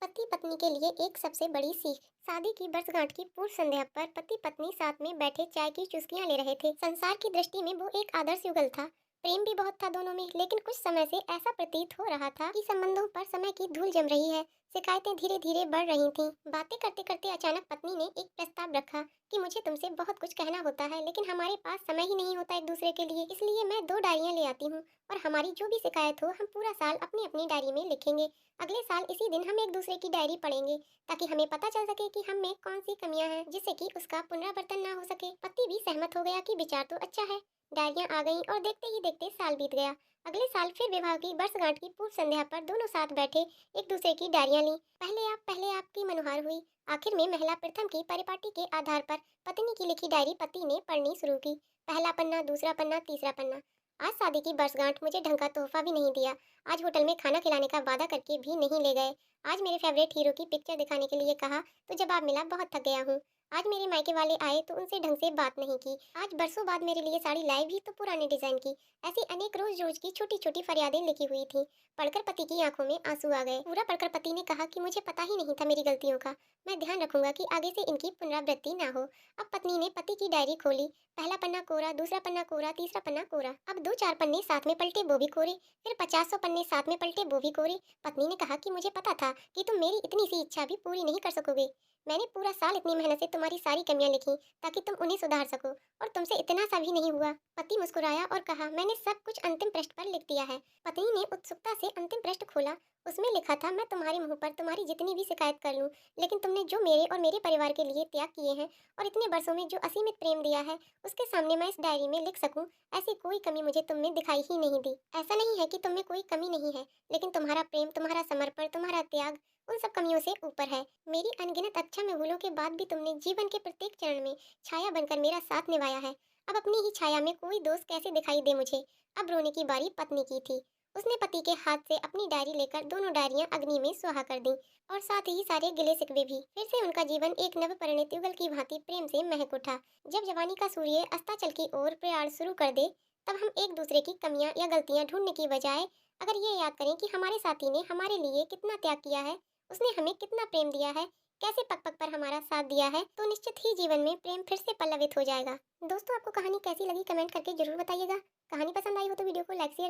पति पत्नी के लिए एक सबसे बड़ी सीख। शादी की वर्षगांठ की पूर्व संध्या पर पति पत्नी साथ में बैठे चाय की चुस्कियां ले रहे थे। संसार की दृष्टि में वो एक आदर्श युगल था। प्रेम भी बहुत था दोनों में, लेकिन कुछ समय से ऐसा प्रतीत हो रहा था कि संबंधों पर समय की धूल जम रही है। शिकायतें धीरे धीरे बढ़ रही थीं। बातें करते करते अचानक पत्नी ने एक प्रस्ताव रखा कि मुझे तुमसे बहुत कुछ कहना होता है, लेकिन हमारे पास समय ही नहीं होता एक दूसरे के लिए। इसलिए मैं दो डायरियां ले आती हूँ और हमारी जो भी शिकायत हो हम पूरा साल अपनी अपनी डायरी में लिखेंगे। अगले साल इसी दिन हम एक दूसरे की डायरी पढ़ेंगे, ताकि हमें पता चल सके कि हम में कौन सी कमियां हैं, जिससे कि उसका पुनरावर्तन ना हो सके। पति भी सहमत हो गया कि विचार तो अच्छा है। डायरियां आ गईं और देखते ही देखते साल बीत गया। अगले साल फिर विवाह की वर्षगांठ की पूर्व संध्या पर दोनों साथ बैठे एक दूसरे की डायरियां ली। पहले आप की मनोहार हुई। आखिर में महिला प्रथम की परिपाटी के आधार पर पत्नी की लिखी डायरी पति ने पढ़नी शुरू की। पहला पन्ना, दूसरा पन्ना, तीसरा पन्ना। आज शादी की वर्षगांठ, मुझे ढंग का तोहफा भी नहीं दिया। आज होटल में खाना खिलाने का वादा करके भी नहीं ले गए। आज मेरे फेवरेट हीरो की पिक्चर दिखाने के लिए कहा तो जवाब मिला बहुत थक गया हूँ। आज मेरे मायके वाले आए तो उनसे ढंग से बात नहीं की। आज बरसों बाद मेरे लिए साड़ी लाए भी तो पुराने डिजाइन की। ऐसी अनेक रोज रोज की छोटी छोटी फरियादें लिखी हुई थी। पढ़कर पति की आंखों में आंसू आ गए। पूरा पढ़कर पति ने कहा कि मुझे पता ही नहीं था मेरी गलतियों का। मैं ध्यान रखूंगा कि आगे से इनकी पुनरावृत्ति ना हो। अब पत्नी ने पति की डायरी खोली। पहला पन्ना कोरा, दूसरा पन्ना कोरा, तीसरा पन्ना कोरा। अब दो चार पन्ने साथ में पलटे, वो भी कोरे। फिर 50 पन्ने साथ में पलटे, वो भी कोरे। पत्नी ने कहा कि मुझे पता था कि तुम मेरी इतनी सी इच्छा भी पूरी नहीं कर सकोगे। मैंने पूरा साल इतनी मेहनत से तुम्हारी सारी कमियां लिखी ताकि तुम उन्हें सुधार सको, और तुमसे इतना सा भी नहीं हुआ। पति मुस्कुराया और कहा, मैंने सब कुछ अंतिम पृष्ठ पर लिख दिया है। पत्नी ने उत्सुकता से अंतिम पृष्ठ खोला। उसमें लिखा था, मैं तुम्हारे मुंह पर तुम्हारी जितनी भी शिकायत कर लूं, लेकिन तुमने जो मेरे और मेरे परिवार के लिए त्याग किए हैं और इतने वर्षों में जो असीमित प्रेम दिया है, उसके सामने मैं इस डायरी में लिख सकूं, ऐसी कोई कमी मुझे तुम में दिखाई ही नहीं दी। ऐसा नहीं है कि तुम में कोई कमी नहीं है, लेकिन तुम्हारा प्रेम, तुम्हारा समर्पण, तुम्हारा त्याग उन सब कमियों से ऊपर है। मेरी अनगिनत अच्छा में भूलों के बाद भी तुमने जीवन के प्रत्येक चरण में छाया बनकर मेरा साथ निभाया है। अब अपनी ही छाया में कोई दोस्त कैसे दिखाई दे मुझे। अब रोने की बारी पत्नी की थी। उसने पति के हाथ से अपनी डायरी लेकर दोनों डायरियां अग्नि में सुहा कर दी, और साथ ही सारे गिले शिकवे भी। फिर से उनका जीवन एक नव परिणित युगल की भांति प्रेम से महक उठा। जब जवानी का सूर्य अस्ताचल की ओर प्रयाण शुरू कर दे, तब हम एक दूसरे की कमियां या गलतियां ढूंढने की बजाय अगर ये याद करें कि हमारे साथी ने हमारे लिए कितना त्याग किया है, उसने हमें कितना प्रेम दिया है, कैसे पग पग पर हमारा साथ दिया है, तो निश्चित ही जीवन में प्रेम फिर से पल्लवित हो जाएगा। दोस्तों, आपको कहानी कैसी लगी कमेंट करके जरूर बताइएगा। कहानी पसंद आई हो तो वीडियो को लाइक शेयर